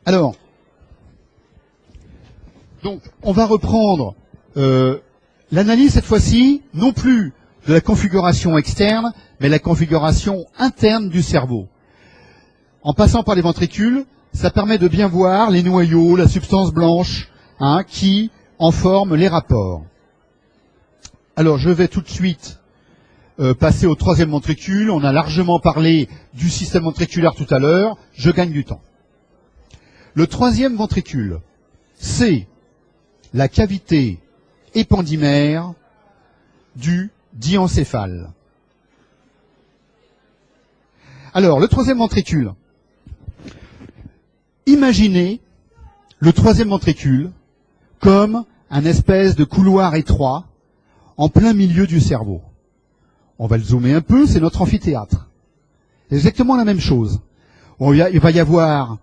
Alors, donc, on va reprendre l'analyse cette fois-ci, non plus de la configuration externe, mais la configuration interne du cerveau. En passant par les ventricules, ça permet de bien voir les noyaux, la substance blanche, qui en forment les rapports. Alors, je vais tout de suite passer au troisième ventricule. On a largement parlé du système ventriculaire tout à l'heure. Je gagne du temps. Le troisième ventricule, c'est la cavité épendymaire du diencéphale. Alors, le troisième ventricule. Imaginez le troisième ventricule comme un espèce de couloir étroit en plein milieu du cerveau. On va le zoomer un peu, c'est notre amphithéâtre. C'est exactement la même chose. Il va y avoir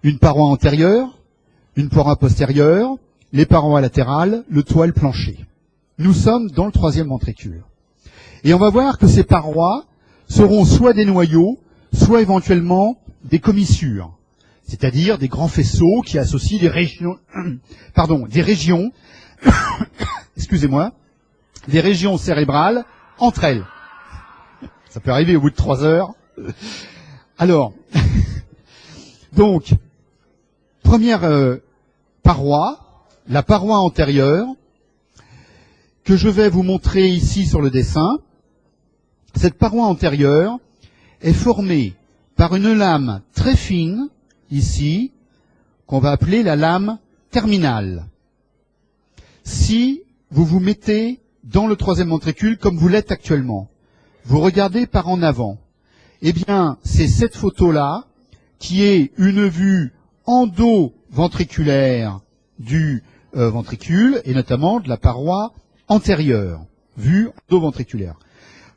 une paroi antérieure, une paroi postérieure, les parois latérales, le toit, le plancher. Nous sommes dans le troisième ventricule. Et on va voir que ces parois seront soit des noyaux, soit éventuellement des commissures, c'est-à-dire des grands faisceaux qui associent des régions, excusez-moi, des régions cérébrales entre elles. Ça peut arriver au bout de 3 heures. Alors, donc, première paroi, la paroi antérieure, que je vais vous montrer ici sur le dessin. Cette paroi antérieure est formée par une lame très fine, ici, qu'on va appeler la lame terminale. Si vous vous mettez dans le troisième ventricule comme vous l'êtes actuellement, vous regardez par en avant, eh bien, c'est cette photo-là qui est une vue endoventriculaire du ventricule, et notamment de la paroi antérieure, vue endoventriculaire.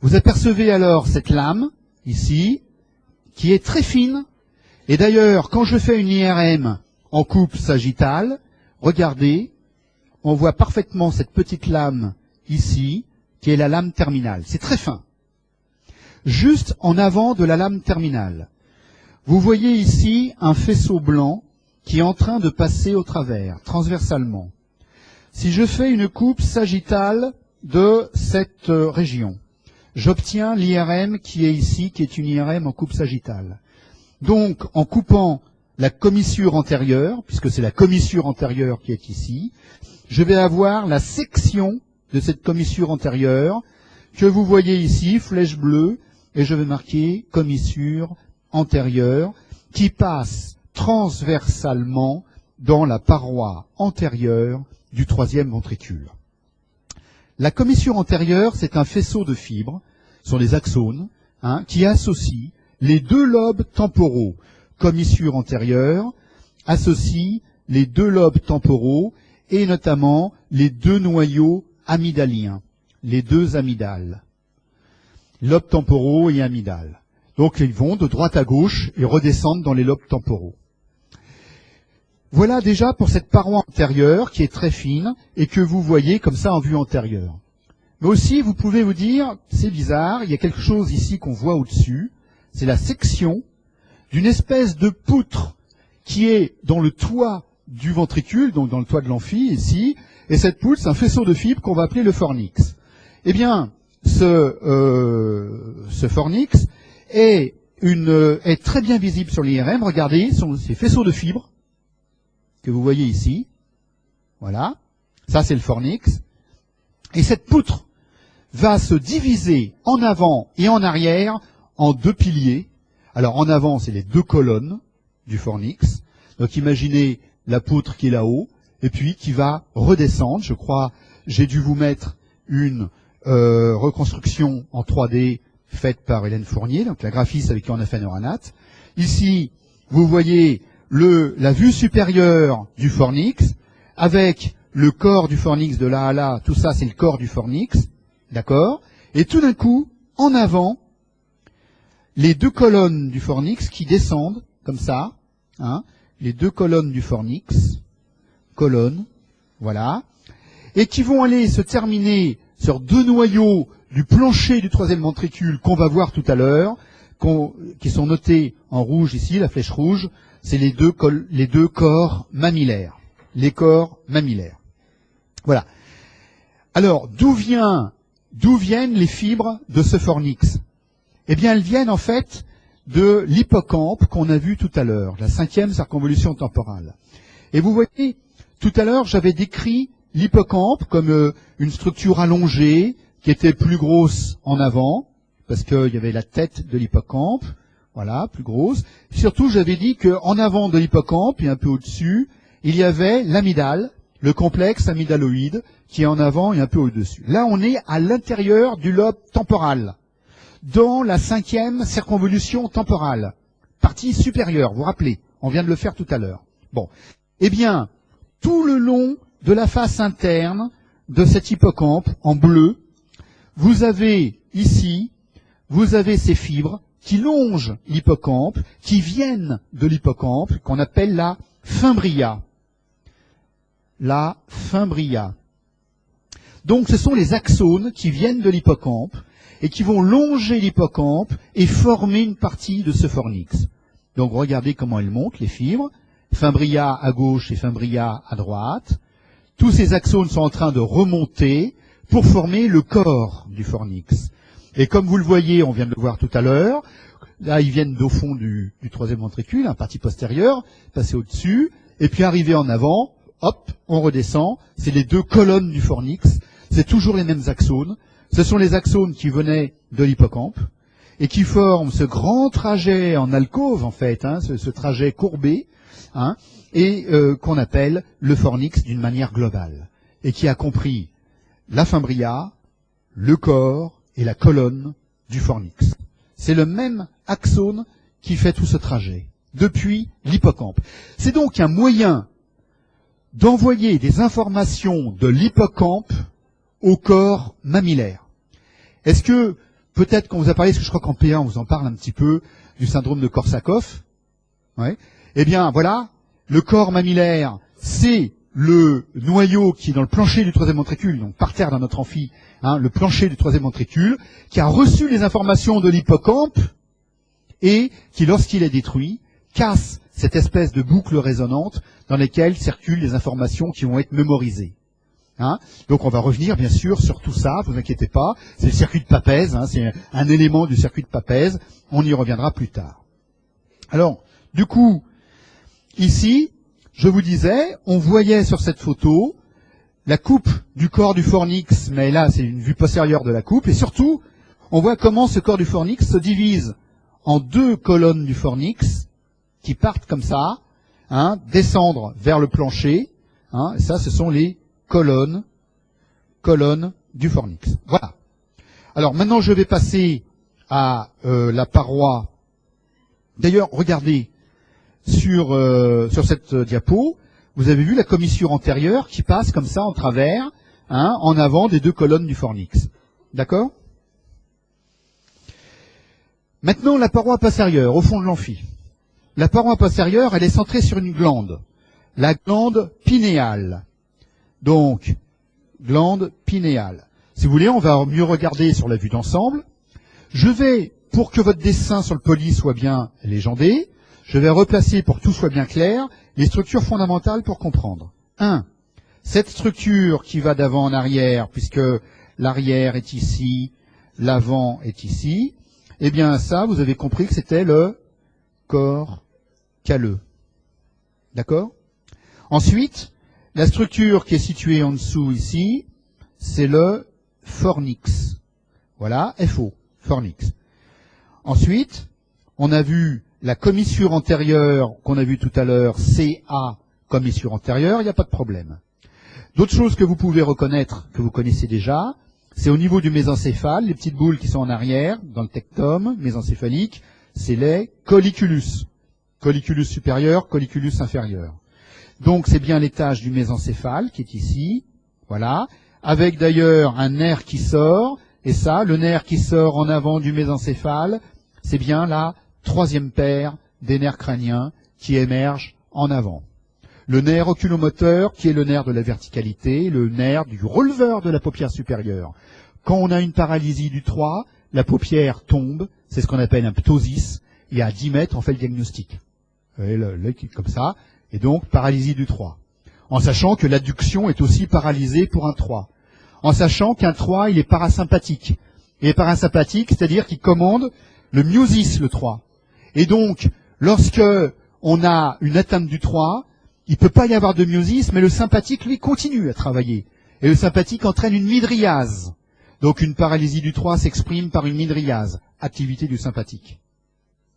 Vous apercevez alors cette lame, ici, qui est très fine, et d'ailleurs, quand je fais une IRM en coupe sagittale, regardez, on voit parfaitement cette petite lame ici, qui est la lame terminale. C'est très fin. Juste en avant de la lame terminale, vous voyez ici un faisceau blanc qui est en train de passer au travers, transversalement. Si je fais une coupe sagittale de cette région, j'obtiens l'IRM qui est ici, qui est une IRM en coupe sagittale. Donc, en coupant la commissure antérieure, puisque c'est la commissure antérieure qui est ici, je vais avoir la section de cette commissure antérieure que vous voyez ici, flèche bleue, et je vais marquer commissure antérieure qui passe transversalement dans la paroi antérieure du troisième ventricule. La commissure antérieure, c'est un faisceau de fibres sur les axones qui associe les deux lobes temporaux. Commissure antérieure associe les deux lobes temporaux et notamment les deux noyaux amygdaliens, les deux amygdales, lobes temporaux et amygdales. Donc ils vont de droite à gauche et redescendent dans les lobes temporaux. Voilà déjà pour cette paroi antérieure qui est très fine et que vous voyez comme ça en vue antérieure. Mais aussi, vous pouvez vous dire, c'est bizarre, il y a quelque chose ici qu'on voit au-dessus, c'est la section d'une espèce de poutre qui est dans le toit du ventricule, donc dans le toit de l'amphi ici, et cette poutre, c'est un faisceau de fibres qu'on va appeler le fornix. Eh bien, ce fornix est très bien visible sur l'IRM. Regardez, ces faisceaux de fibres que vous voyez ici. Voilà. Ça, c'est le fornix. Et cette poutre va se diviser en avant et en arrière en deux piliers. Alors, en avant, c'est les deux colonnes du fornix. Donc, imaginez la poutre qui est là-haut, et puis qui va redescendre. Je crois, j'ai dû vous mettre une reconstruction en 3D faite par Hélène Fournier, donc la graphiste avec qui on a fait Neuronat. Ici, vous voyez la vue supérieure du fornix, avec le corps du fornix de là à là, tout ça c'est le corps du fornix, d'accord? Et tout d'un coup, en avant, les deux colonnes du fornix qui descendent, comme ça, les deux colonnes du fornix, colonnes, voilà, et qui vont aller se terminer sur deux noyaux du plancher du troisième ventricule qu'on va voir tout à l'heure, qui sont notés en rouge ici, la flèche rouge, c'est les deux corps mammillaires. Les corps mammillaires. Voilà. Alors, d'où viennent les fibres de ce fornix? Eh bien, elles viennent en fait de l'hippocampe qu'on a vu tout à l'heure, la 5e circonvolution temporale. Et vous voyez, tout à l'heure, j'avais décrit l'hippocampe comme une structure allongée qui était plus grosse en avant, parce qu'il y avait la tête de l'hippocampe, voilà, plus grosse. Surtout, j'avais dit qu'en avant de l'hippocampe et un peu au-dessus, il y avait l'amygdale, le complexe amygdaloïde, qui est en avant et un peu au-dessus. Là, on est à l'intérieur du lobe temporal, dans la 5e circonvolution temporale, partie supérieure, vous vous rappelez, on vient de le faire tout à l'heure. Bon, eh bien, tout le long de la face interne de cet hippocampe, en bleu, vous avez ici, vous avez ces fibres qui longent l'hippocampe, qui viennent de l'hippocampe, qu'on appelle la fimbria. La fimbria. Donc ce sont les axones qui viennent de l'hippocampe et qui vont longer l'hippocampe et former une partie de ce fornix. Donc regardez comment elles montent, les fibres. Fimbria à gauche et fimbria à droite. Tous ces axones sont en train de remonter pour former le corps du fornix. Et comme vous le voyez, on vient de le voir tout à l'heure, là ils viennent au fond du 3e ventricule, partie postérieure, passer au-dessus, et puis arriver en avant, hop, on redescend, c'est les deux colonnes du fornix, c'est toujours les mêmes axones, ce sont les axones qui venaient de l'hippocampe, et qui forment ce grand trajet en alcôve en fait, ce trajet courbé, et qu'on appelle le fornix d'une manière globale, et qui a compris la fimbria, le corps et la colonne du fornix. C'est le même axone qui fait tout ce trajet, depuis l'hippocampe. C'est donc un moyen d'envoyer des informations de l'hippocampe au corps mammillaire. Est-ce que, peut-être qu'on vous a parlé, parce que je crois qu'en P1 on vous en parle un petit peu, du syndrome de Korsakoff, ouais. Eh bien voilà, le corps mammillaire, c'est le noyau qui est dans le plancher du 3e ventricule, donc par terre dans notre amphi, le plancher du 3e ventricule, qui a reçu les informations de l'hippocampe et qui, lorsqu'il est détruit, casse cette espèce de boucle résonante dans laquelle circulent les informations qui vont être mémorisées. Donc on va revenir bien sûr sur tout ça, vous inquiétez pas, c'est le circuit de Papez, c'est un élément du circuit de Papez, on y reviendra plus tard. Alors, du coup, ici, je vous disais, on voyait sur cette photo la coupe du corps du fornix, mais là c'est une vue postérieure de la coupe, et surtout, on voit comment ce corps du fornix se divise en deux colonnes du fornix, qui partent comme ça, descendre vers le plancher, et ça ce sont les colonnes du fornix. Voilà. Alors maintenant je vais passer à la paroi. D'ailleurs, regardez, sur cette diapo, vous avez vu la commissure antérieure qui passe comme ça en travers, en avant des deux colonnes du fornix. D'accord? Maintenant, la paroi postérieure, au fond de l'amphi. La paroi postérieure, elle est centrée sur une glande, la glande pinéale. Donc, glande pinéale. Si vous voulez, on va mieux regarder sur la vue d'ensemble. Je vais, pour que votre dessin sur le poly soit bien légendé, je vais replacer, pour que tout soit bien clair, les structures fondamentales pour comprendre. 1. Cette structure qui va d'avant en arrière, puisque l'arrière est ici, l'avant est ici, eh bien ça, vous avez compris que c'était le corps calleux. D'accord? Ensuite, la structure qui est située en dessous ici, c'est le fornix. Voilà, FO, fornix. Ensuite, on a vu la commissure antérieure qu'on a vu tout à l'heure, CA, commissure antérieure, il n'y a pas de problème. D'autres choses que vous pouvez reconnaître, que vous connaissez déjà, c'est au niveau du mésencéphale, les petites boules qui sont en arrière, dans le tectum mésencéphalique, c'est les colliculus. Colliculus supérieur, colliculus inférieur. Donc c'est bien l'étage du mésencéphale qui est ici, voilà, avec d'ailleurs un nerf qui sort, et ça, le nerf qui sort en avant du mésencéphale, c'est bien la 3e paire des nerfs crâniens qui émergent en avant. Le nerf oculomoteur, qui est le nerf de la verticalité, le nerf du releveur de la paupière supérieure. Quand on a une paralysie du 3, la paupière tombe, c'est ce qu'on appelle un ptosis, et à 10 mètres, on fait le diagnostic. l'œil qui est comme ça, et donc paralysie du 3. En sachant que l'adduction est aussi paralysée pour un 3. En sachant qu'un 3, il est parasympathique. Il est parasympathique, c'est-à-dire qu'il commande le myosis, le 3. Et donc, lorsque on a une atteinte du 3, il ne peut pas y avoir de myosis, mais le sympathique, lui, continue à travailler. Et le sympathique entraîne une mydriase. Donc une paralysie du 3 s'exprime par une mydriase, activité du sympathique.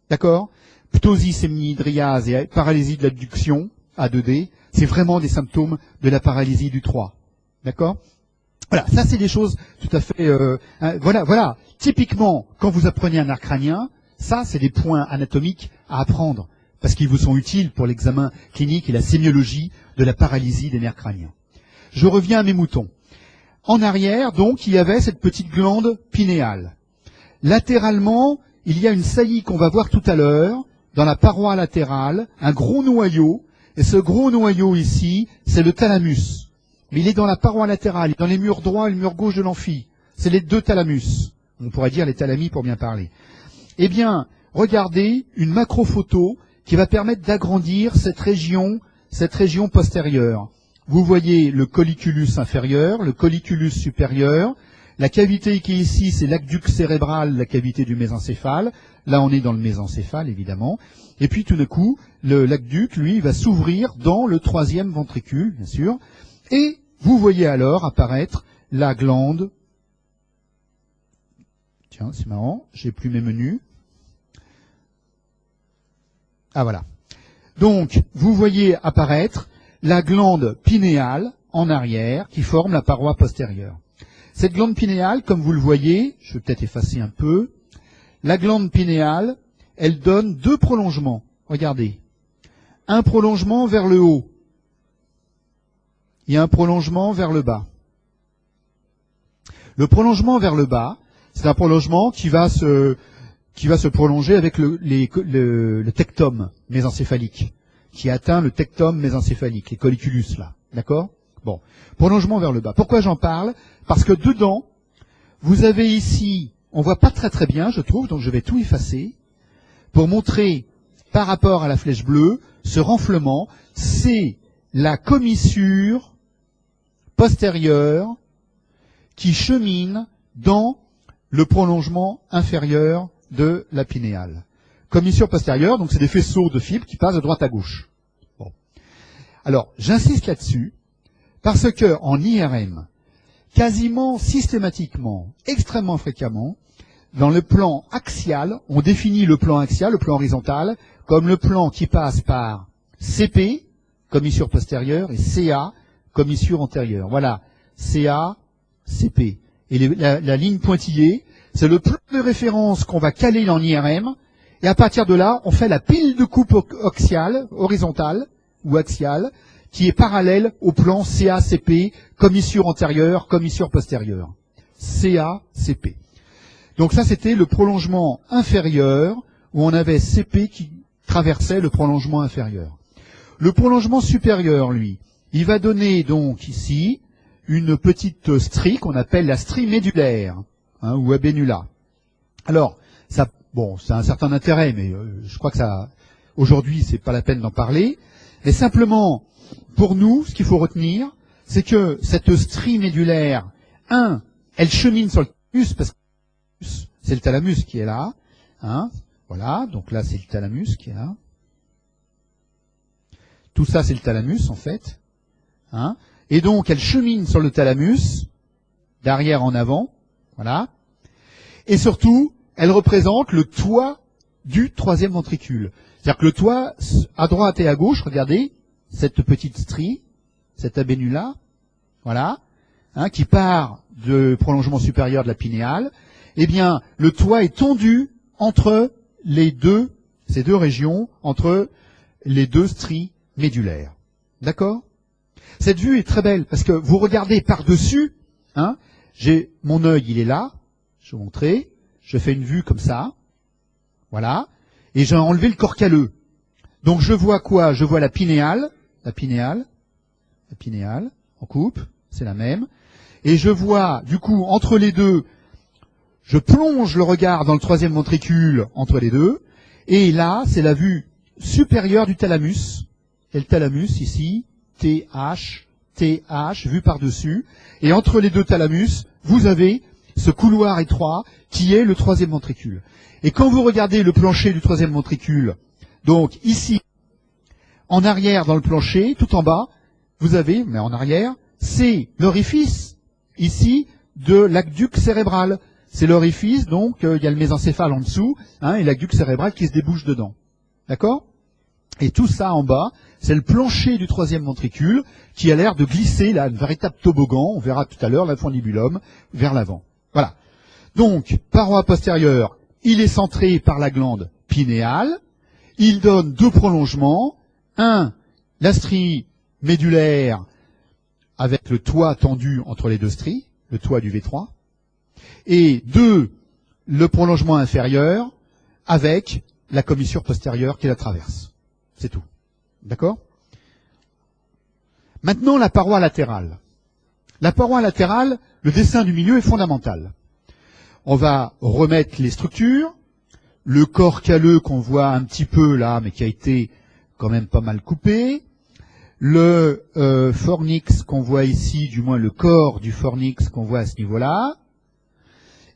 D'accord? Ptosis et mydriase et paralysie de l'adduction, A2D, c'est vraiment des symptômes de la paralysie du 3. D'accord? Voilà, ça c'est des choses tout à fait... voilà. Typiquement, quand vous apprenez un nerf crânien, ça c'est des points anatomiques à apprendre, parce qu'ils vous sont utiles pour l'examen clinique et la sémiologie de la paralysie des nerfs crâniens. Je reviens à mes moutons. En arrière, donc, il y avait cette petite glande pinéale. Latéralement, il y a une saillie qu'on va voir tout à l'heure, dans la paroi latérale, un gros noyau, et ce gros noyau ici, c'est le thalamus. Mais il est dans la paroi latérale, dans les murs droits et le mur gauche de l'amphi. C'est les deux thalamus. On pourrait dire les thalamies pour bien parler. Eh bien, regardez une macrophoto qui va permettre d'agrandir cette région postérieure. Vous voyez le colliculus inférieur, le colliculus supérieur. La cavité qui est ici, c'est l'aqueduc cérébral, la cavité du mésencéphale. Là, on est dans le mésencéphale, évidemment. Et puis, tout d'un coup, l'aqueduc, lui, va s'ouvrir dans le troisième ventricule, bien sûr. Et vous voyez alors apparaître la glande. Tiens, c'est marrant, j'ai plus mes menus. Ah, voilà. Donc, vous voyez apparaître la glande pinéale en arrière qui forme la paroi postérieure. Cette glande pinéale, comme vous le voyez, je vais peut-être effacer un peu, la glande pinéale, elle donne deux prolongements. Regardez. Un prolongement vers le haut et un prolongement vers le bas. Le prolongement vers le bas, c'est un prolongement qui va se prolonger avec le tectum mésencéphalique, qui atteint le tectum mésencéphalique, les colliculus là. D'accord? Bon. Prolongement vers le bas. Pourquoi j'en parle? Parce que dedans, vous avez ici, on voit pas très très bien, je trouve, donc je vais tout effacer, pour montrer, par rapport à la flèche bleue, ce renflement, c'est la commissure postérieure qui chemine dans le prolongement inférieur de la pinéale. Commissure postérieure, donc c'est des faisceaux de fibres qui passent de droite à gauche. Bon. Alors, j'insiste là-dessus, parce que en IRM, quasiment systématiquement, extrêmement fréquemment, dans le plan axial, on définit le plan axial, le plan horizontal, comme le plan qui passe par CP, commissure postérieure, et CA, commissure antérieure. Voilà, CA, CP. Et la ligne pointillée, c'est le plan de référence qu'on va caler en IRM, et à partir de là, on fait la pile de coupe axiale, horizontale, ou axiale, qui est parallèle au plan CA-CP, commissure antérieure, commissure postérieure. CA-CP. Donc ça, c'était le prolongement inférieur, où on avait CP qui traversait le prolongement inférieur. Le prolongement supérieur, lui, il va donner donc ici une petite strie qu'on appelle la strie médulaire, hein, ou abénula. Alors, ça, bon, ça a un certain intérêt, mais je crois que ça, aujourd'hui, c'est pas la peine d'en parler. Mais simplement, pour nous, ce qu'il faut retenir, c'est que cette strie médulaire, elle chemine sur le thalamus, parce que c'est le thalamus qui est là, hein, voilà, donc là c'est le thalamus qui est là. Tout ça c'est le thalamus en fait, hein, et donc elle chemine sur le thalamus, d'arrière en avant, voilà, et surtout, elle représente le toit du troisième ventricule. C'est-à-dire que le toit, à droite et à gauche, regardez, cette petite strie, cette abénula, voilà, hein, qui part du prolongement supérieur de la pinéale, eh bien, le toit est tendu entre ces deux régions, entre les deux stries médulaires. D'accord? Cette vue est très belle, parce que vous regardez par-dessus, hein, mon œil, il est là, je vais vous montrer, je fais une vue comme ça, voilà, et j'ai enlevé le corps calleux. Donc je vois quoi? Je vois la pinéale, en coupe, c'est la même, et je vois, du coup, entre les deux, je plonge le regard dans le troisième ventricule entre les deux, et là, c'est la vue supérieure du thalamus. Et le thalamus, ici, TH, vu par-dessus. Et entre les deux thalamus, vous avez ce couloir étroit qui est le troisième ventricule. Et quand vous regardez le plancher du troisième ventricule, donc ici, en arrière dans le plancher, tout en bas, vous avez, mais en arrière, c'est l'orifice, ici, de l'aqueduc cérébral. C'est l'orifice, donc il y a le mésencéphale en dessous, et l'aqueduc cérébral qui se débouche dedans. D'accord? Et tout ça en bas, c'est le plancher du troisième ventricule qui a l'air de glisser, là, un véritable toboggan, on verra tout à l'heure, l'infundibulum, vers l'avant. Voilà. Donc, paroi postérieure, il est centré par la glande pinéale, il donne deux prolongements, un, la strie médulaire avec le toit tendu entre les deux stries, le toit du V3, et deux, le prolongement inférieur avec la commissure postérieure qui la traverse. C'est tout. D'accord? Maintenant, la paroi latérale. La paroi latérale, le dessin du milieu est fondamental. On va remettre les structures, le corps calleux qu'on voit un petit peu là, mais qui a été quand même pas mal coupé, le fornix qu'on voit ici, du moins le corps du fornix qu'on voit à ce niveau-là,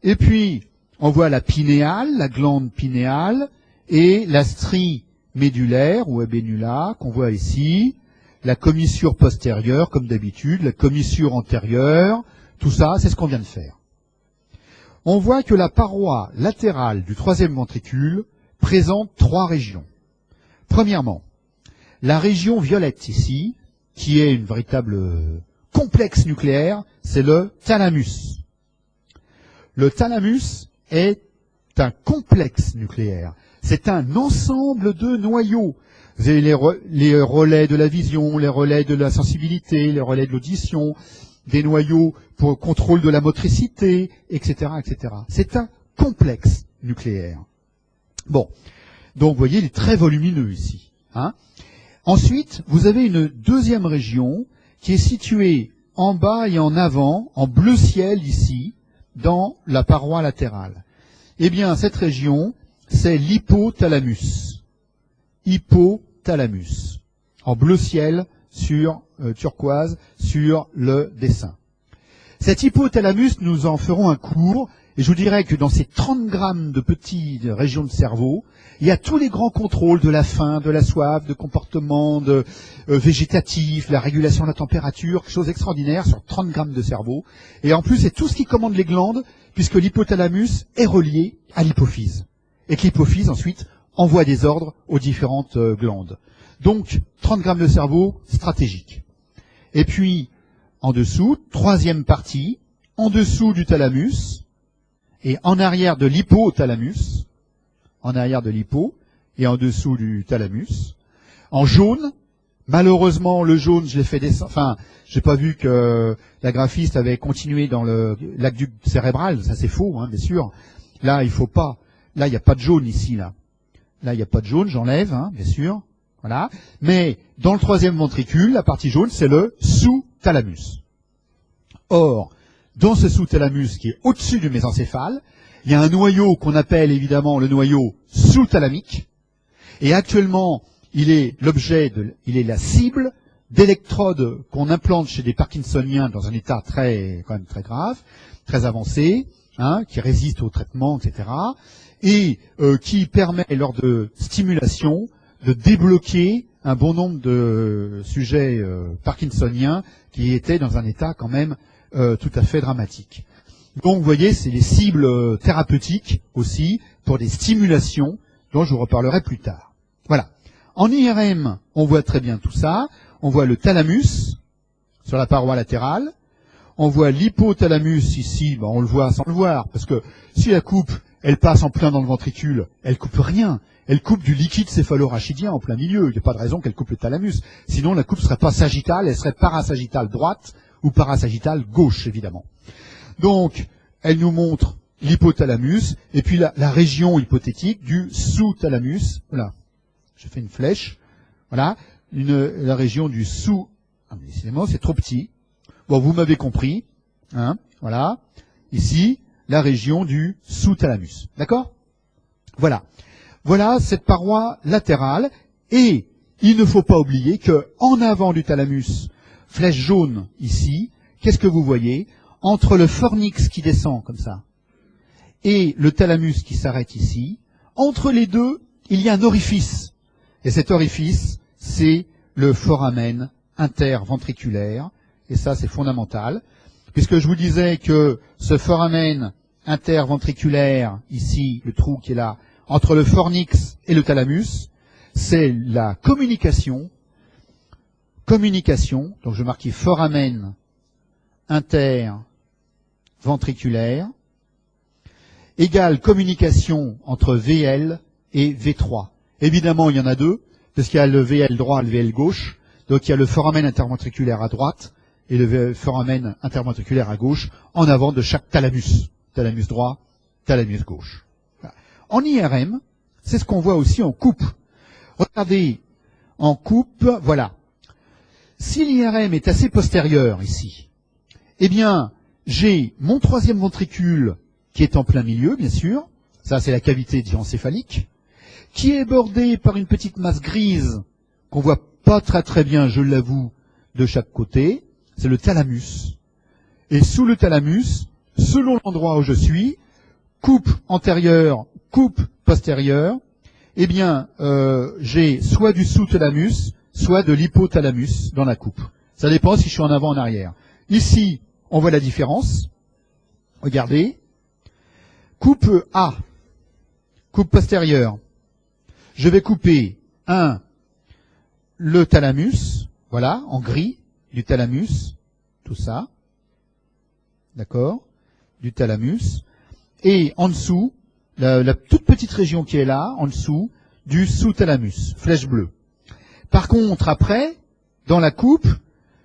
et puis on voit la pinéale, la glande pinéale, et la strie médulaire ou abénula qu'on voit ici, la commissure postérieure comme d'habitude, la commissure antérieure, tout ça c'est ce qu'on vient de faire. On voit que la paroi latérale du troisième ventricule présente trois régions. Premièrement, la région violette ici, qui est une véritable complexe nucléaire, c'est le thalamus. Le thalamus est un complexe nucléaire. C'est un ensemble de noyaux. Vous avez les relais de la vision, les relais de la sensibilité, les relais de l'audition, des noyaux pour le contrôle de la motricité, etc., etc. C'est un complexe nucléaire. Bon, donc vous voyez, il est très volumineux ici. Ensuite, vous avez une deuxième région qui est située en bas et en avant, en bleu ciel ici, dans la paroi latérale. Eh bien, cette région, c'est l'hypothalamus. Hypothalamus. En bleu ciel sur turquoise sur le dessin. Cet hypothalamus, nous en ferons un cours, et je vous dirais que dans ces 30 grammes de petites régions de cerveau, il y a tous les grands contrôles de la faim, de la soif, de comportement végétatif, la régulation de la température, quelque chose d'extraordinaire sur 30 grammes de cerveau. Et en plus, c'est tout ce qui commande les glandes, puisque l'hypothalamus est relié à l'hypophyse. Et que l'hypophyse, ensuite, envoie des ordres aux différentes glandes. Donc, 30 grammes de cerveau, stratégique. Et puis, en dessous, troisième partie, en dessous du thalamus, et en arrière de l'hypothalamus, en arrière de l'hypo, et en dessous du thalamus. En jaune, malheureusement, le jaune, je l'ai fait descendre, enfin, j'ai pas vu que la graphiste avait continué dans l'aqueduc cérébral, ça c'est faux, bien sûr. Là, il faut pas, là, il n'y a pas de jaune ici, là. Là, il n'y a pas de jaune, j'enlève, bien sûr. Voilà. Mais, dans le troisième ventricule, la partie jaune, c'est le sous-thalamus. Or, dans ce sous-thalamus qui est au-dessus du mésencéphale, il y a un noyau qu'on appelle évidemment le noyau sous-thalamique. Et actuellement, il est la cible d'électrodes qu'on implante chez des Parkinsoniens dans un état quand même très grave, très avancé, qui résiste au traitement, etc. Et qui permet, lors de stimulation, de débloquer un bon nombre de sujets parkinsoniens qui étaient dans un état quand même tout à fait dramatique. Donc vous voyez, c'est les cibles thérapeutiques aussi pour des stimulations dont je vous reparlerai plus tard. Voilà. En IRM, on voit très bien tout ça. On voit le thalamus sur la paroi latérale. On voit l'hypothalamus ici, on le voit sans le voir, parce que si la coupe, elle passe en plein dans le ventricule, elle coupe rien. Elle coupe du liquide céphalorachidien en plein milieu. Il n'y a pas de raison qu'elle coupe le thalamus. Sinon, la coupe serait pas sagittale, elle serait parasagittale droite ou parasagittale gauche, évidemment. Donc, elle nous montre l'hypothalamus, et puis la région hypothétique du sous-thalamus. Voilà. Je fais une flèche. Voilà. La région du sous... Ah, mais décidément, c'est trop petit. Bon, vous m'avez compris. Voilà. Ici, la région du sous-thalamus. D'accord? Voilà. Voilà cette paroi latérale. Et il ne faut pas oublier que en avant du thalamus, flèche jaune ici, qu'est-ce que vous voyez? Entre le fornix qui descend comme ça et le thalamus qui s'arrête ici, entre les deux, il y a un orifice. Et cet orifice, c'est le foramen interventriculaire. Et ça, c'est fondamental. Puisque je vous disais que ce foramen interventriculaire, ici, le trou qui est là, entre le fornix et le thalamus, c'est la communication, donc je vais marquer foramen interventriculaire, égale communication entre VL et V3. Évidemment, il y en a deux, parce qu'il y a le VL droit et le VL gauche, donc il y a le foramen interventriculaire à droite et le foramen interventriculaire à gauche, en avant de chaque thalamus. Thalamus droit, thalamus gauche. Voilà. En IRM, c'est ce qu'on voit aussi en coupe. Regardez, en coupe, voilà. Si l'IRM est assez postérieur ici, eh bien, j'ai mon troisième ventricule qui est en plein milieu, bien sûr. Ça, c'est la cavité diencéphalique, qui est bordée par une petite masse grise qu'on voit pas très bien, je l'avoue, de chaque côté. C'est le thalamus. Et sous le thalamus, selon l'endroit où je suis, coupe antérieure, coupe postérieure, eh bien, j'ai soit du sous-thalamus, soit de l'hypothalamus dans la coupe. Ça dépend si je suis en avant ou en arrière. Ici, on voit la différence. Regardez. Coupe A, coupe postérieure. Je vais couper, le thalamus, voilà, en gris, du thalamus, tout ça, d'accord, du thalamus, et en dessous, la toute petite région qui est là, en dessous, du sous-thalamus, flèche bleue. Par contre, après, dans la coupe,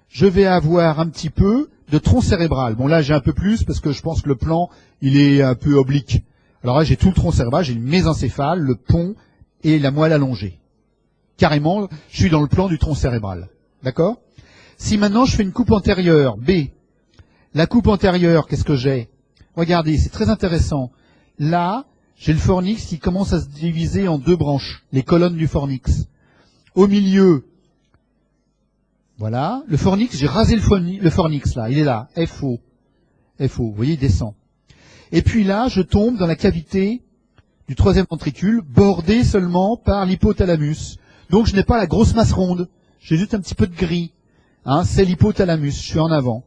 je vais avoir un petit peu de tronc cérébral. Bon, là, j'ai un peu plus, parce que je pense que le plan, il est un peu oblique. Alors là, j'ai tout le tronc cérébral, j'ai le mésencéphale, le pont et la moelle allongée. Carrément, je suis dans le plan du tronc cérébral. D'accord? Si maintenant je fais une coupe antérieure, B, la coupe antérieure, qu'est-ce que j'ai? Regardez, c'est très intéressant. Là, j'ai le fornix qui commence à se diviser en deux branches, les colonnes du fornix. Au milieu, voilà, le fornix, j'ai rasé le fornix là, il est là, FO, vous voyez, il descend. Et puis là, je tombe dans la cavité du troisième ventricule, bordée seulement par l'hypothalamus. Donc je n'ai pas la grosse masse ronde, j'ai juste un petit peu de gris. Hein, c'est l'hypothalamus, je suis en avant.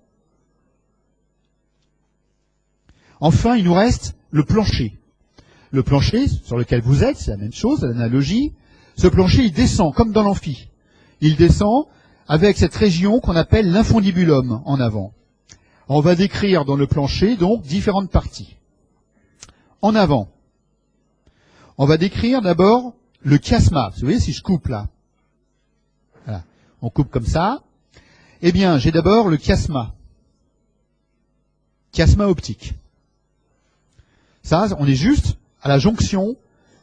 Enfin, il nous reste le plancher. Le plancher sur lequel vous êtes, c'est la même chose, l'analogie. Ce plancher, il descend, comme dans l'amphi. Il descend avec cette région qu'on appelle l'infundibulum en avant. On va décrire dans le plancher, donc, différentes parties. En avant, on va décrire d'abord le chiasma. Vous voyez, si je coupe là, voilà, on coupe comme ça. Eh bien, j'ai d'abord le chiasma. Chiasma optique. Ça, on est juste à la jonction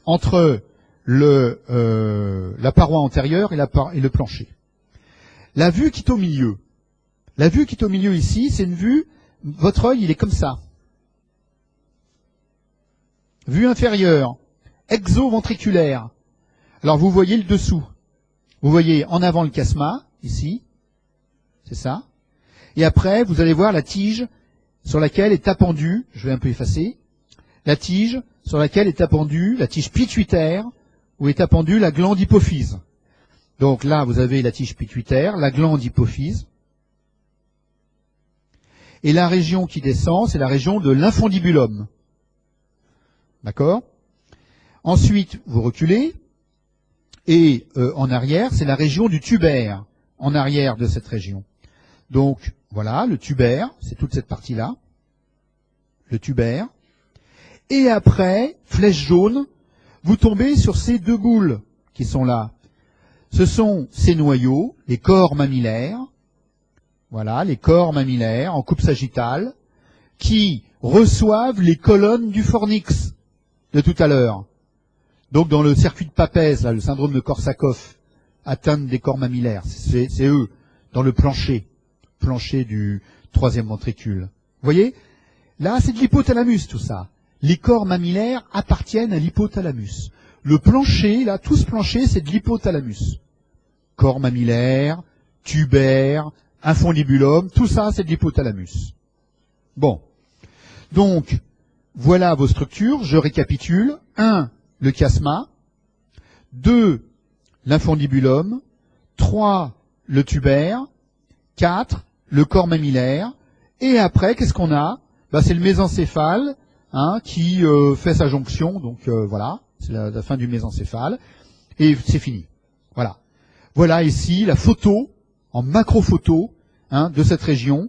entre la paroi antérieure et le plancher. La vue qui est au milieu. La vue qui est au milieu ici, c'est une vue, votre œil, il est comme ça. Vue inférieure, exoventriculaire. Alors vous voyez le dessous. Vous voyez en avant le chiasma, ici. C'est ça. Et après, vous allez voir la tige sur laquelle est appendue, je vais un peu effacer, la tige sur laquelle est appendue, la tige pituitaire, où est appendue la glande hypophyse. Donc là, vous avez la tige pituitaire, la glande hypophyse. Et la région qui descend, c'est la région de l'infundibulum. D'accord? Ensuite, vous reculez. Et en arrière, c'est la région du tubaire, en arrière de cette région. Donc, voilà, le tubaire, c'est toute cette partie-là. Le tubaire. Et après, flèche jaune, vous tombez sur ces deux boules qui sont là. Ce sont ces noyaux, les corps mammillaires. Voilà, les corps mammillaires en coupe sagittale, qui reçoivent les colonnes du fornix de tout à l'heure. Donc dans le circuit de Papez, là, le syndrome de Korsakoff, atteinte des corps mammillaires, c'est eux, dans le plancher du troisième ventricule. Vous voyez? Là, c'est de l'hypothalamus tout ça. Les corps mammillaires appartiennent à l'hypothalamus. Le plancher, là, tout ce plancher, c'est de l'hypothalamus. Corps mammillaire, tubaire, infundibulum, tout ça, c'est de l'hypothalamus. Bon. Donc, voilà vos structures. Je récapitule. 1, le chiasma. 2, l'infundibulum. 3, le tubaire. 4, le corps mammillaire. Et après, qu'est-ce qu'on a? C'est le mésencéphale qui fait sa jonction. Donc voilà, c'est la fin du mésencéphale. Et c'est fini. Voilà. Voilà ici la photo, en macro-photo, de cette région.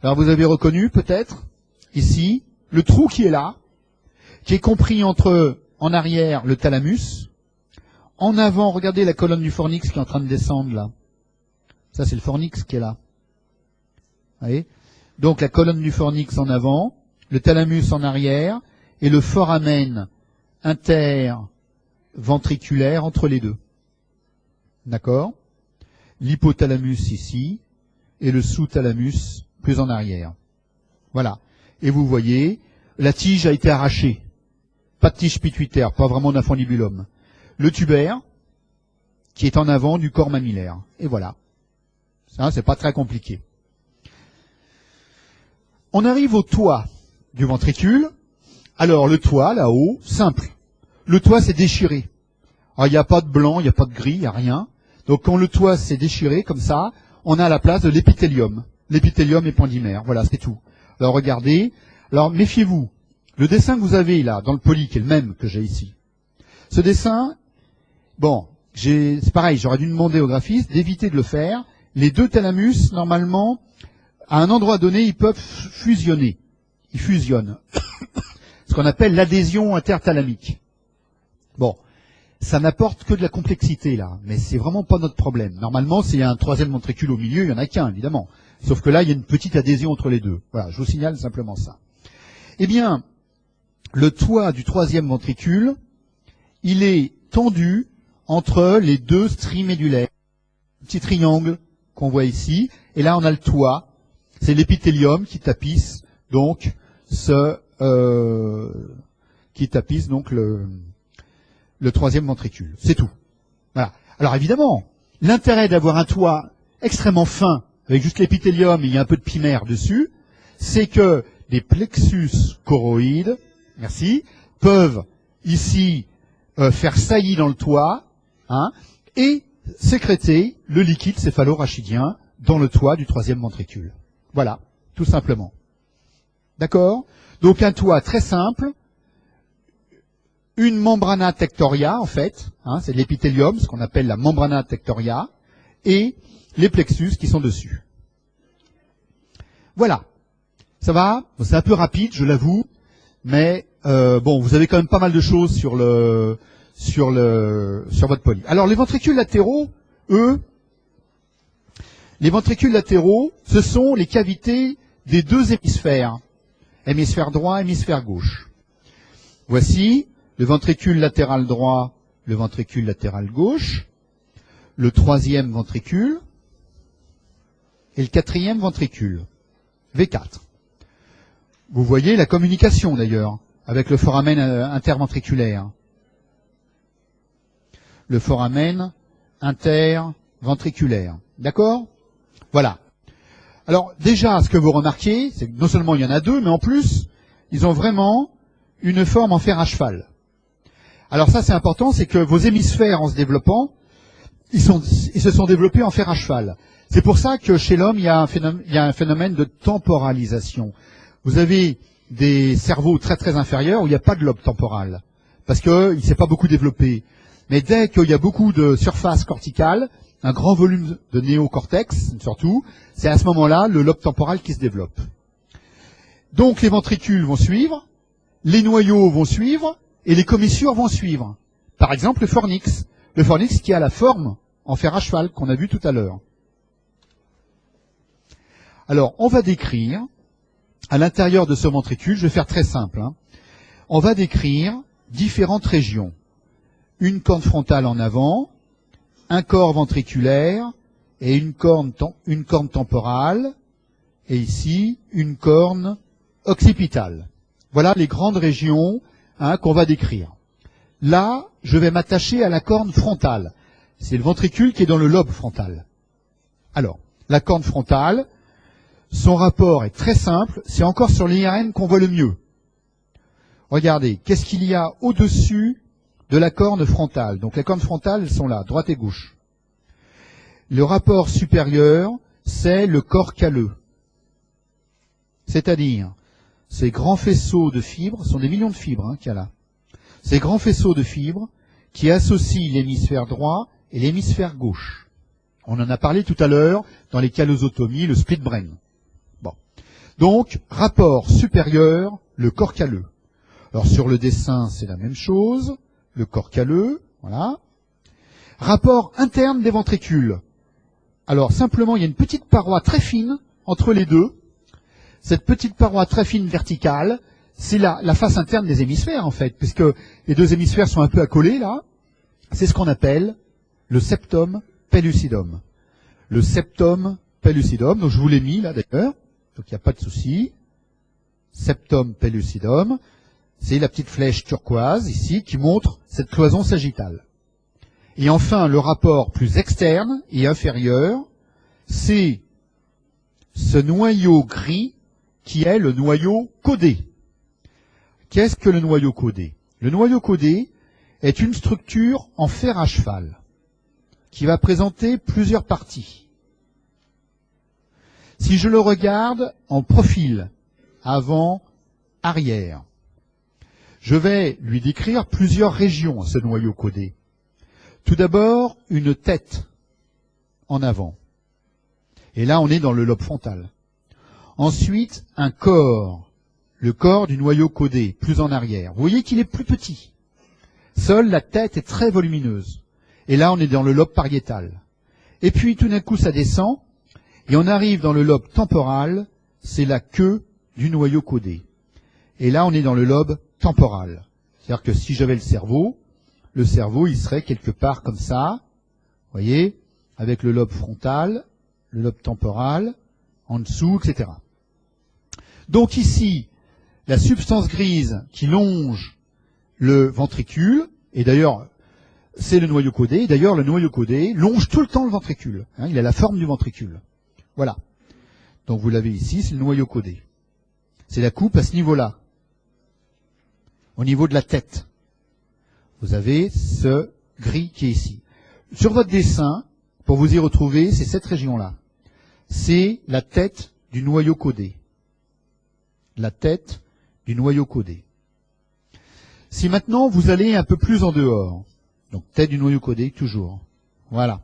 Alors vous avez reconnu peut-être, ici, le trou qui est là, qui est compris entre, en arrière, le thalamus. En avant, regardez la colonne du fornix qui est en train de descendre là. Ça, c'est le fornix qui est là. Vous voyez? Donc la colonne du fornix en avant, le thalamus en arrière, et le foramen interventriculaire entre les deux. D'accord? L'hypothalamus ici, et le sous-thalamus plus en arrière. Voilà. Et vous voyez, la tige a été arrachée. Pas de tige pituitaire, pas vraiment d'infundibulum. Le tubaire, qui est en avant du corps mammillaire. Et voilà. Ça, c'est pas très compliqué. On arrive au toit du ventricule. Alors, le toit, là-haut, simple. Le toit, c'est déchiré. Alors, il n'y a pas de blanc, il n'y a pas de gris, il n'y a rien. Donc, quand le toit s'est déchiré, comme ça, on a la place de l'épithélium. L'épithélium épendymère. Voilà, c'est tout. Alors, regardez. Alors, méfiez-vous. Le dessin que vous avez là, dans le poly, qui est le même que j'ai ici. Ce dessin, bon, c'est pareil, j'aurais dû demander au graphiste d'éviter de le faire. Les deux thalamus, normalement, à un endroit donné, ils peuvent fusionner. Ils fusionnent. Ce qu'on appelle l'adhésion interthalamique. Bon, ça n'apporte que de la complexité, là. Mais c'est vraiment pas notre problème. Normalement, s'il y a un troisième ventricule au milieu, il n'y en a qu'un, évidemment. Sauf que là, il y a une petite adhésion entre les deux. Voilà, je vous signale simplement ça. Eh bien, le toit du troisième ventricule, il est tendu entre les deux stries médulaires. Petit triangle qu'on voit ici. Et là, on a le toit. C'est l'épithélium qui tapisse donc le troisième ventricule. C'est tout. Voilà. Alors évidemment, l'intérêt d'avoir un toit extrêmement fin, avec juste l'épithélium et il y a un peu de pymère dessus, c'est que des plexus choroïdes, merci, peuvent ici faire saillie dans le toit, et sécréter le liquide céphalorachidien dans le toit du troisième ventricule. Voilà, tout simplement. D'accord? Donc un toit très simple, une membrana tectoria en fait, c'est l'épithélium, ce qu'on appelle la membrana tectoria, et les plexus qui sont dessus. Voilà. Ça va? Bon, c'est un peu rapide, je l'avoue, mais bon, vous avez quand même pas mal de choses sur votre poly. Alors les ventricules latéraux, eux, ce sont les cavités des deux hémisphères. Hémisphère droit, hémisphère gauche. Voici le ventricule latéral droit, le ventricule latéral gauche, le troisième ventricule et le quatrième ventricule, V4. Vous voyez la communication d'ailleurs avec le foramen interventriculaire. Le foramen interventriculaire. D'accord? Voilà. Alors déjà, ce que vous remarquez, c'est que non seulement il y en a deux, mais en plus, ils ont vraiment une forme en fer à cheval. Alors ça, c'est important, c'est que vos hémisphères, en se développant, ils se sont développés en fer à cheval. C'est pour ça que chez l'homme, il y a un phénomène de temporalisation. Vous avez des cerveaux très très inférieurs où il n'y a pas de lobe temporal, parce qu'il ne s'est pas beaucoup développé. Mais dès qu'il y a beaucoup de surface corticale, un grand volume de néocortex, surtout, c'est à ce moment-là le lobe temporal qui se développe. Donc les ventricules vont suivre, les noyaux vont suivre, et les commissures vont suivre. Par exemple le fornix. Le fornix qui a la forme en fer à cheval qu'on a vu tout à l'heure. Alors on va décrire, à l'intérieur de ce ventricule, je vais faire très simple, on va décrire différentes régions. Une corne frontale en avant, un corps ventriculaire et une corne temporale, et ici une corne occipitale. Voilà les grandes régions qu'on va décrire. là, je vais m'attacher à la corne frontale. C'est le ventricule qui est dans le lobe frontal. Alors, la corne frontale, son rapport est très simple, c'est encore sur l'IRM qu'on voit le mieux. Regardez, qu'est-ce qu'il y a au-dessus de la corne frontale? Donc les cornes frontales, elles sont là, droite et gauche. Le rapport supérieur, c'est le corps calleux. C'est-à-dire, ces grands faisceaux de fibres, ce sont des millions de fibres qu'il y a là. Ces grands faisceaux de fibres qui associent l'hémisphère droit et l'hémisphère gauche. On en a parlé tout à l'heure dans les callosotomies, le split brain. Bon. Donc, rapport supérieur, le corps calleux. Alors sur le dessin, c'est la même chose, le corps calleux, voilà. Rapport interne des ventricules. Alors simplement, il y a une petite paroi très fine entre les deux. Cette petite paroi très fine verticale, c'est la face interne des hémisphères en fait, puisque les deux hémisphères sont un peu accolés là. C'est ce qu'on appelle le septum pellucidum. Le septum pellucidum, donc je vous l'ai mis là d'ailleurs, donc il n'y a pas de souci. Septum pellucidum, c'est la petite flèche turquoise ici qui montre cette cloison sagittale. Et enfin, le rapport plus externe et inférieur, c'est ce noyau gris qui est le noyau caudé. Qu'est-ce que le noyau caudé? Le noyau caudé est une structure en fer à cheval qui va présenter plusieurs parties. Si je le regarde en profil, avant, arrière, je vais lui décrire plusieurs régions à ce noyau caudé. Tout d'abord, une tête en avant. Et là, on est dans le lobe frontal. Ensuite, un corps, le corps du noyau caudé, plus en arrière. Vous voyez qu'il est plus petit. Seule la tête est très volumineuse. Et là, on est dans le lobe pariétal. Et puis, tout d'un coup, ça descend, et on arrive dans le lobe temporal, c'est la queue du noyau caudé. Et là, on est dans le lobe temporal. C'est-à-dire que si j'avais le cerveau, il serait quelque part comme ça, vous voyez, avec le lobe frontal, le lobe temporal, en dessous, etc. Donc ici, la substance grise qui longe le ventricule, et d'ailleurs, c'est le noyau caudé, d'ailleurs le noyau caudé longe tout le temps le ventricule, hein, il a la forme du ventricule. Voilà. Donc vous l'avez ici, c'est le noyau caudé. C'est la coupe à ce niveau-là, au niveau de la tête. Vous avez ce gris qui est ici. Sur votre dessin, pour vous y retrouver, c'est cette région-là. C'est la tête du noyau caudé. La tête du noyau caudé. Si maintenant vous allez un peu plus en dehors, donc tête du noyau caudé, toujours. Voilà.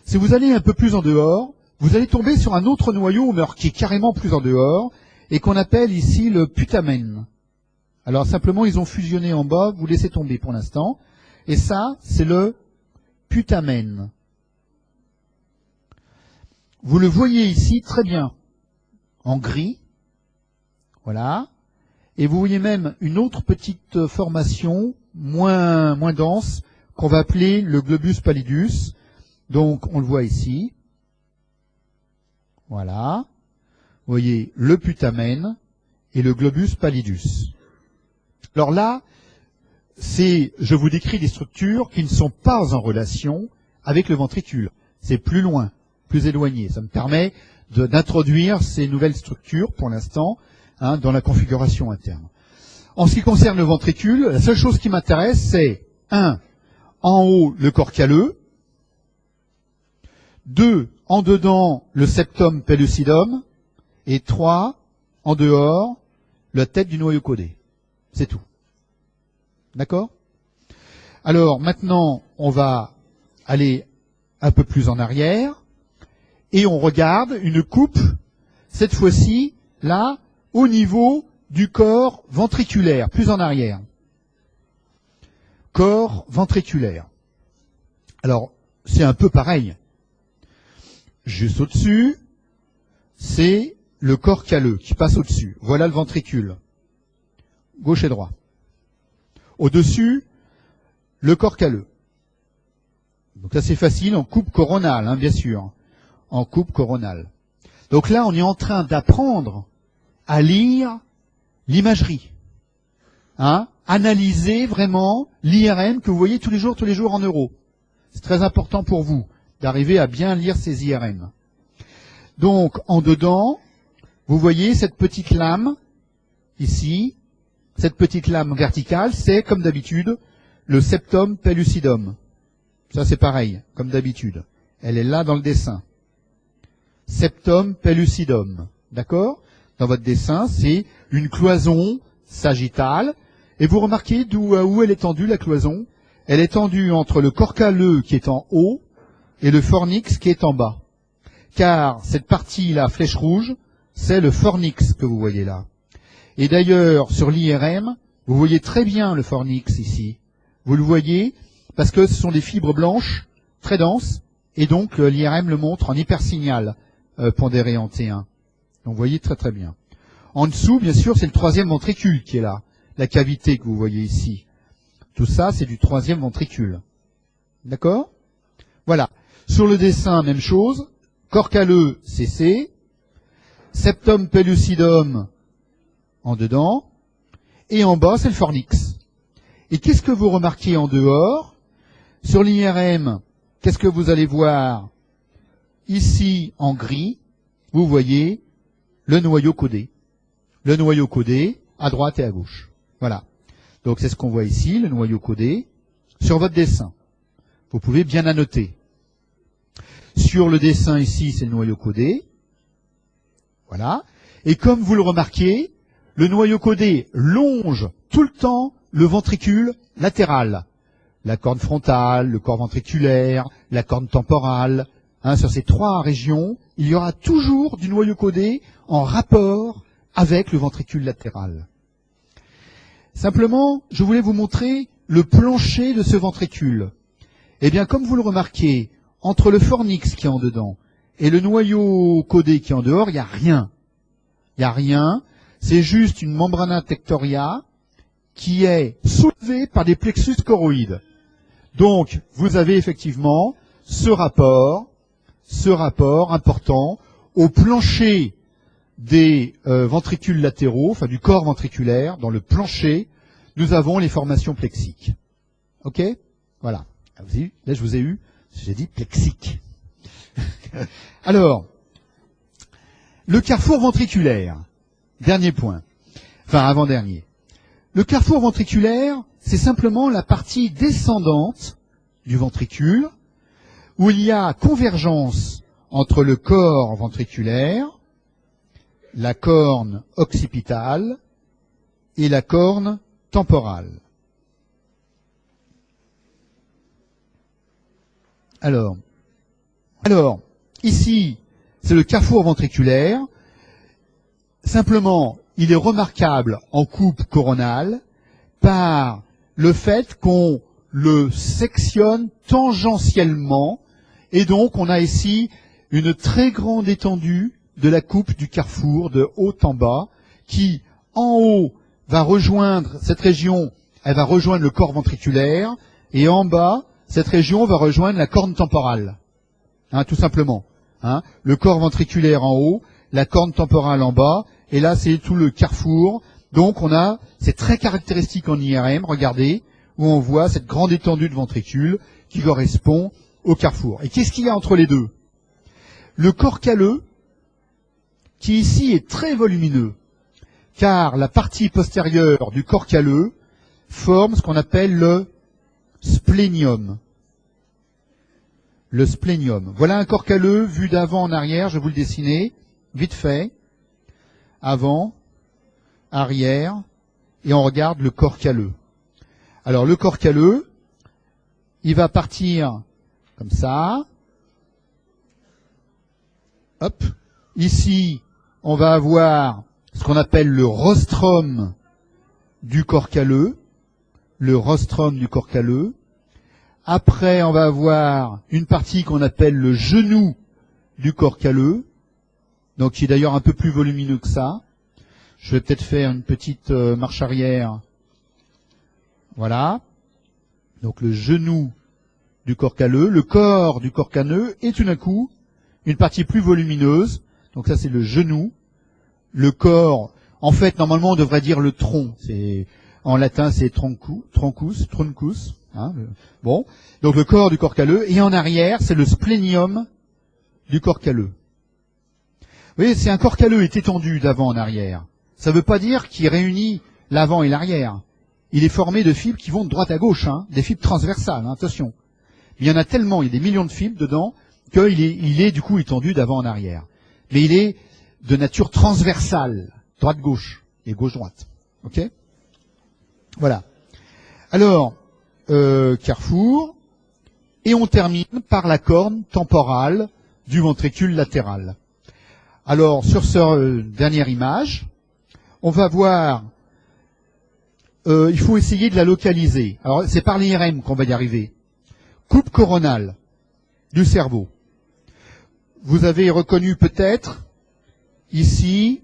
Si vous allez un peu plus en dehors, vous allez tomber sur un autre noyau qui est carrément plus en dehors, et qu'on appelle ici le putamen. Alors simplement, ils ont fusionné en bas, vous laissez tomber pour l'instant. Et ça, c'est le putamen. Vous le voyez ici très bien, en gris. Voilà. Et vous voyez même une autre petite formation, moins dense, qu'on va appeler le globus pallidus. Donc, on le voit ici. Voilà. Vous voyez le putamen et le globus pallidus. Alors là, je vous décris des structures qui ne sont pas en relation avec le ventricule. C'est plus loin, plus éloigné. Ça me permet d'introduire ces nouvelles structures, pour l'instant, dans la configuration interne. En ce qui concerne le ventricule, la seule chose qui m'intéresse, c'est 1. En haut, le corps calleux. 2. En dedans, le septum pellucidum. Et 3. En dehors, la tête du noyau caudé. C'est tout. D'accord? Alors maintenant, on va aller un peu plus en arrière et on regarde une coupe, cette fois-ci, là, au niveau du corps ventriculaire, plus en arrière. Corps ventriculaire. Alors, c'est un peu pareil. Juste au-dessus, c'est le corps calleux qui passe au-dessus. Voilà le ventricule. Gauche et droit. Au-dessus, le corps calleux. Donc ça c'est facile en coupe coronale, bien sûr. En coupe coronale. Donc là, on est en train d'apprendre à lire l'imagerie. À analyser vraiment l'IRM que vous voyez tous les jours en euros. C'est très important pour vous d'arriver à bien lire ces IRM. Donc, en dedans, vous voyez cette petite lame, ici, cette petite lame verticale, c'est, comme d'habitude, le septum pellucidum. Ça, c'est pareil, comme d'habitude. Elle est là dans le dessin. Septum pellucidum. D'accord? Dans votre dessin, c'est une cloison sagittale. Et vous remarquez où elle est tendue, la cloison? Elle est tendue entre le corps calleux qui est en haut et le fornix qui est en bas. Car cette partie-là, flèche rouge, c'est le fornix que vous voyez là. Et d'ailleurs, sur l'IRM, vous voyez très bien le fornix ici. Vous le voyez parce que ce sont des fibres blanches très denses, et donc l'IRM le montre en hypersignal pondéré en T1. Donc vous voyez très très bien. En dessous, bien sûr, c'est le troisième ventricule qui est là, la cavité que vous voyez ici. Tout ça, c'est du troisième ventricule. D'accord? Voilà. Sur le dessin, même chose. Corps calleux, CC. Septum pellucidum en dedans. Et en bas, c'est le fornix. Et qu'est-ce que vous remarquez en dehors? Sur l'IRM, qu'est-ce que vous allez voir? Ici, en gris, vous voyez le noyau codé. Le noyau codé, à droite et à gauche. Voilà. Donc c'est ce qu'on voit ici, le noyau codé, sur votre dessin. Vous pouvez bien annoter. Sur le dessin ici, c'est le noyau codé. Voilà. Et comme vous le remarquez, le noyau codé longe tout le temps le ventricule latéral. La corne frontale, le corps ventriculaire, la corne temporale. Sur ces trois régions, il y aura toujours du noyau codé en rapport avec le ventricule latéral. Simplement, je voulais vous montrer le plancher de ce ventricule. Eh bien, comme vous le remarquez, entre le fornix qui est en dedans et le noyau codé qui est en dehors, il n'y a rien. Il n'y a rien. C'est juste une membrana tectoria qui est soulevée par des plexus choroïdes. Donc, vous avez effectivement ce rapport important au plancher des ventricules latéraux, enfin du corps ventriculaire. Dans le plancher, nous avons les formations plexiques. Ok? Voilà. Là, je vous ai eu, j'ai dit plexique. Alors, le carrefour ventriculaire. Dernier point. Enfin, avant-dernier. Le carrefour ventriculaire, c'est simplement la partie descendante du ventricule où il y a convergence entre le corps ventriculaire, la corne occipitale et la corne temporale. Alors, ici, c'est le carrefour ventriculaire. Simplement, il est remarquable en coupe coronale par le fait qu'on le sectionne tangentiellement, et donc on a ici une très grande étendue de la coupe du carrefour de haut en bas, qui en haut va rejoindre cette région, elle va rejoindre le corps ventriculaire, et en bas, cette région va rejoindre la corne temporale. Tout simplement. Le corps ventriculaire en haut, la corne temporale en bas, et là c'est tout le carrefour. Donc c'est très caractéristique en IRM, regardez, où on voit cette grande étendue de ventricule qui correspond au carrefour. Et qu'est-ce qu'il y a entre les deux? Le corps calleux, qui ici est très volumineux, car la partie postérieure du corps calleux forme ce qu'on appelle le splénium. Le splénium. Voilà un corps calleux vu d'avant en arrière, je vais vous le dessiner, vite fait. Avant, arrière, et on regarde le corps calleux. Alors le corps calleux, il va partir comme ça. Hop. Ici, on va avoir ce qu'on appelle le rostrum du corps calleux. Le rostrum du corps calleux. Après, on va avoir une partie qu'on appelle le genou du corps calleux, donc qui est d'ailleurs un peu plus volumineux que ça. Je vais peut-être faire une petite marche arrière. Voilà. Donc le genou du corps calleux, le corps du corps calleux, et tout d'un coup, une partie plus volumineuse. Donc ça, c'est le genou. Le corps, en fait, normalement, on devrait dire le tronc. En latin, c'est truncus. Hein, bon, donc le corps du corps calleux. Et en arrière, c'est le splénium du corps calleux. Vous voyez, c'est un corps calleux est étendu d'avant en arrière. Ça ne veut pas dire qu'il réunit l'avant et l'arrière. Il est formé de fibres qui vont de droite à gauche, hein, des fibres transversales, hein, attention. Il y en a tellement, il y a des millions de fibres dedans, qu'il est du coup étendu d'avant en arrière. Mais il est de nature transversale, droite-gauche et gauche-droite. Ok ? Voilà. Alors, carrefour, et on termine par la corne temporale du ventricule latéral. Alors, sur cette dernière image, on va voir, il faut essayer de la localiser. Alors, c'est par l'IRM qu'on va y arriver. Coupe coronale du cerveau. Vous avez reconnu peut-être, ici,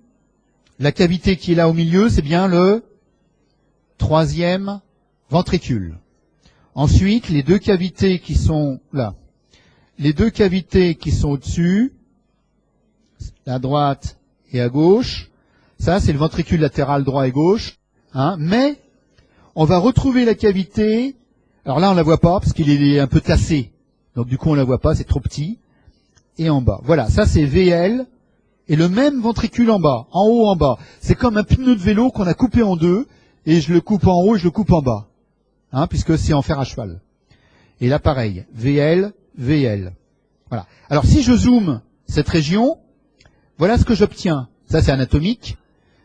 la cavité qui est là au milieu, c'est bien le troisième ventricule. Ensuite, les deux cavités qui sont là, les deux cavités qui sont au-dessus, à droite et à gauche, ça c'est le ventricule latéral droit et gauche, hein, mais on va retrouver la cavité, alors là on la voit pas parce qu'il est un peu tassé, donc du coup on la voit pas, c'est trop petit, et en bas. Voilà, ça c'est VL, et le même ventricule en bas, en haut, en bas. C'est comme un pneu de vélo qu'on a coupé en deux, et je le coupe en haut et je le coupe en bas, hein, puisque c'est en fer à cheval. Et là pareil, VL, VL. Voilà. Alors si je zoome cette région, voilà ce que j'obtiens. Ça c'est anatomique.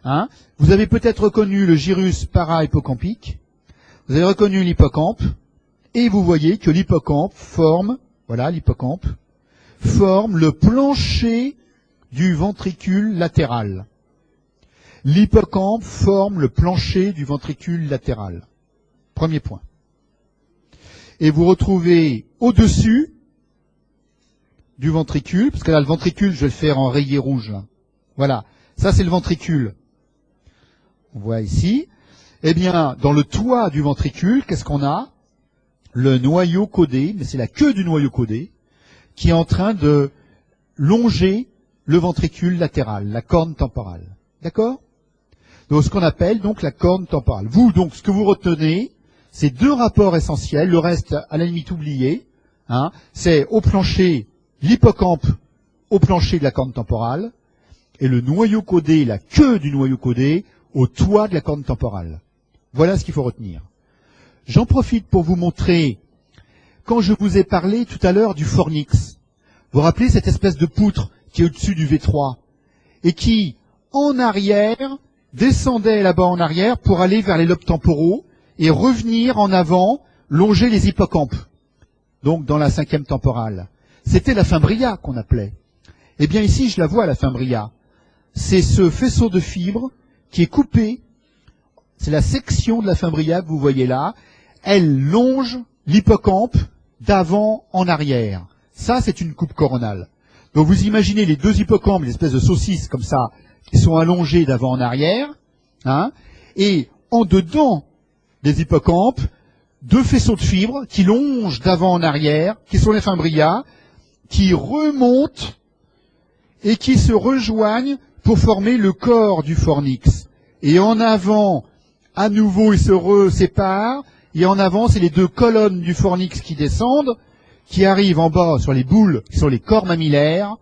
Hein. Vous avez peut-être reconnu le gyrus para-hippocampique. Vous avez reconnu l'hippocampe. Et vous voyez que l'hippocampe forme, voilà l'hippocampe, forme le plancher du ventricule latéral. L'hippocampe forme le plancher du ventricule latéral. Premier point. Et vous retrouvez au-dessus du ventricule, parce que là le ventricule, je vais le faire en rayé rouge. Là. Voilà, ça c'est le ventricule. On voit ici. Eh bien, dans le toit du ventricule, qu'est-ce qu'on a? Le noyau caudé, mais c'est la queue du noyau caudé, qui est en train de longer le ventricule latéral, la corne temporale. D'accord? Donc ce qu'on appelle donc la corne temporale. Vous, donc, ce que vous retenez, c'est deux rapports essentiels, le reste, à la limite, oublié. Hein, c'est au plancher, l'hippocampe au plancher de la corne temporale, et le noyau caudé, la queue du noyau caudé, au toit de la corne temporale. Voilà ce qu'il faut retenir. J'en profite pour vous montrer, quand je vous ai parlé tout à l'heure du fornix, vous vous rappelez cette espèce de poutre qui est au-dessus du V3, et qui, en arrière, descendait là-bas en arrière pour aller vers les lobes temporaux, et revenir en avant, longer les hippocampes, donc dans la cinquième temporale. C'était la fimbria qu'on appelait. Eh bien ici, je la vois, la fimbria. C'est ce faisceau de fibres qui est coupé. C'est la section de la fimbria que vous voyez là. Elle longe l'hippocampe d'avant en arrière. Ça, c'est une coupe coronale. Donc vous imaginez les deux hippocampes, les espèces de saucisses comme ça, qui sont allongés d'avant en arrière, hein, et en dedans des hippocampes, deux faisceaux de fibres qui longent d'avant en arrière, qui sont les fimbria, qui remontent et qui se rejoignent pour former le corps du fornix. Et en avant, à nouveau, ils se séparent, et en avant, c'est les deux colonnes du fornix qui descendent, qui arrivent en bas sur les boules, qui sont les corps mammillaires,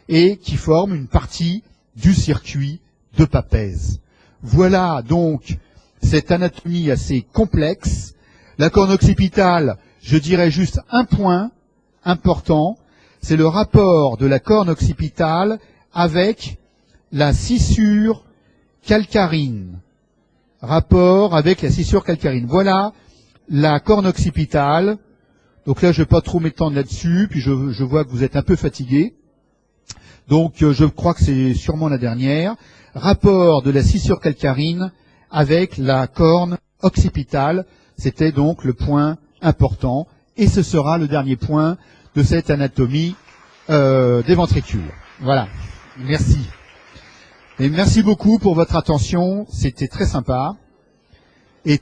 et qui forment une partie du circuit de Papez. Voilà donc cette anatomie assez complexe. La corne occipitale, je dirais juste un point important, c'est le rapport de la corne occipitale avec la scissure calcarine. Rapport avec la scissure calcarine. Voilà la corne occipitale. Donc là, je ne vais pas trop m'étendre là-dessus, puis je vois que vous êtes un peu fatigué. Donc je crois que c'est sûrement la dernière. Rapport de la scissure calcarine avec la corne occipitale. C'était donc le point important. Et ce sera le dernier point de cette anatomie des ventricules. Voilà. Merci. Et merci beaucoup pour votre attention. C'était très sympa. Et